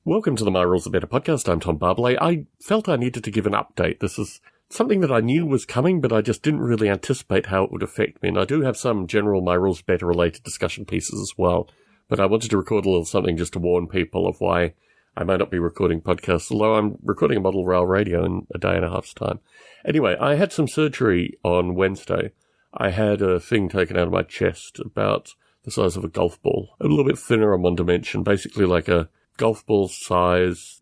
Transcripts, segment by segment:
Welcome to the My Rules Are Better podcast. I'm Tom Barbalet. I felt I needed to give an update. This is something that I knew was coming, but I just didn't really anticipate how it would affect me. And I do have some general My Rules Are Better related discussion pieces as well. But I wanted to record a little something just to warn people of why I might not be recording podcasts, although I'm recording a model rail radio in a day and a half's time. Anyway, I had some surgery on Wednesday. I had a thing taken out of my chest about the size of a golf ball, a little bit thinner on one dimension, basically like a golf ball size,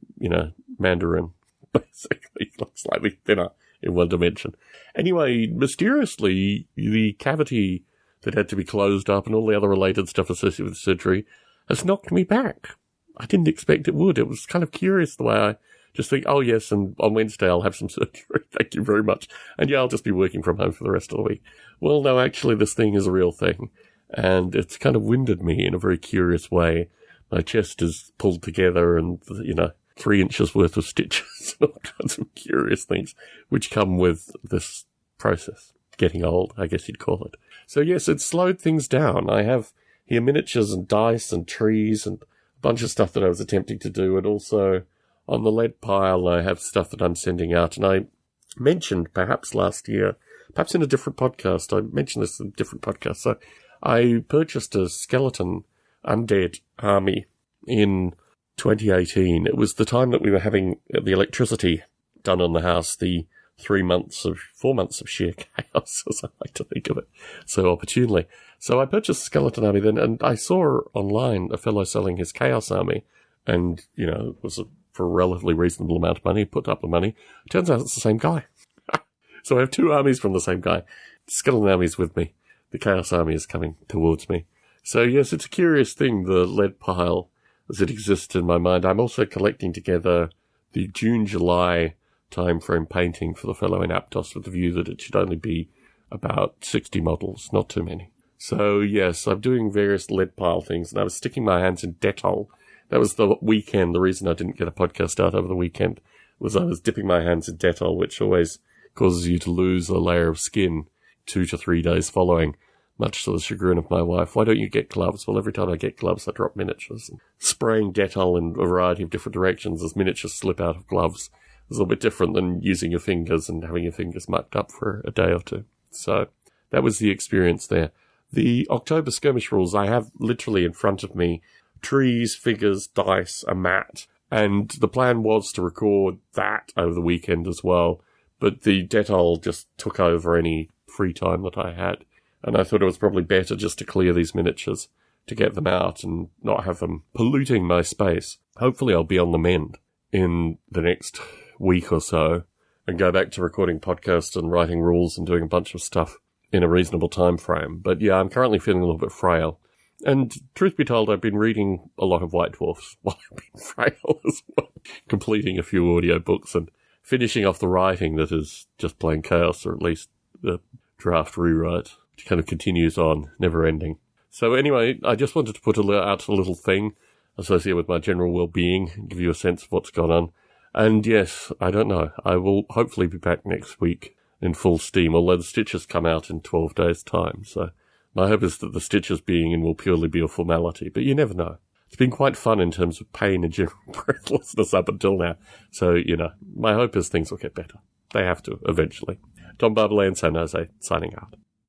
mandarin, basically, like slightly thinner in one dimension. Anyway, mysteriously, the cavity that had to be closed up and all the other related stuff associated with the surgery has knocked me back. I didn't expect it would. It was kind of curious the way I just think, oh yes, and on Wednesday I'll have some surgery. Thank you very much. And yeah, I'll just be working from home for the rest of the week. Well, no, actually this thing is a real thing. And it's kind of winded me in a very curious way. My chest is pulled together and, 3 inches worth of stitches and all kinds of curious things which come with this process. Getting old, I guess you'd call it. So yes, it's slowed things down. I have here miniatures and dice and trees and a bunch of stuff that I was attempting to do, and also on the lead pile I have stuff that I'm sending out. And I mentioned perhaps last year, perhaps in a different podcast, I mentioned this in a different podcast. So I purchased a skeleton undead army in 2018. It was the time that we were having the electricity done on the house, the 4 months of sheer chaos, as I like to think of it so opportunely. So I purchased a skeleton army then, and I saw online a fellow selling his chaos army, and, it was for a relatively reasonable amount of money, put up the money. Turns out it's the same guy. So I have 2 armies from the same guy. The skeleton army is with me. The chaos army is coming towards me. So yes, it's a curious thing, the lead pile as it exists in my mind. I'm also collecting together the June-July timeframe painting for the fellow in Aptos with the view that it should only be about 60 models, not too many. So yes, I'm doing various lead pile things, and I was sticking my hands in Dettol. That was the weekend. The reason I didn't get a podcast out over the weekend was I was dipping my hands in Dettol, which always causes you to lose a layer of skin 2 to 3 days following, much to the chagrin of my wife. Why don't you get gloves? Well, every time I get gloves, I drop miniatures. And spraying Dettol in a variety of different directions as miniatures slip out of gloves is a little bit different than using your fingers and having your fingers mucked up for a day or two. So that was the experience there. The October skirmish rules, I have literally in front of me trees, figures, dice, a mat. And the plan was to record that over the weekend as well. But the Dettol just took over any free time that I had. And I thought it was probably better just to clear these miniatures, to get them out and not have them polluting my space. Hopefully I'll be on the mend in the next week or so and go back to recording podcasts and writing rules and doing a bunch of stuff in a reasonable time frame. But yeah, I'm currently feeling a little bit frail. And truth be told, I've been reading a lot of White Dwarfs while I've been frail as well, completing a few audio books and finishing off the writing that is just plain chaos, or at least the draft rewrite, which kind of continues on, never ending. So anyway, I just wanted to put out a little thing associated with my general well-being, give you a sense of what's gone on. And yes, I don't know. I will hopefully be back next week in full steam, although the stitches come out in 12 days' time. So my hope is that the stitches being in will purely be a formality, but you never know. It's been quite fun in terms of pain and general breathlessness up until now. So, my hope is things will get better. They have to, eventually. Tom Barbalet in San Jose, signing out.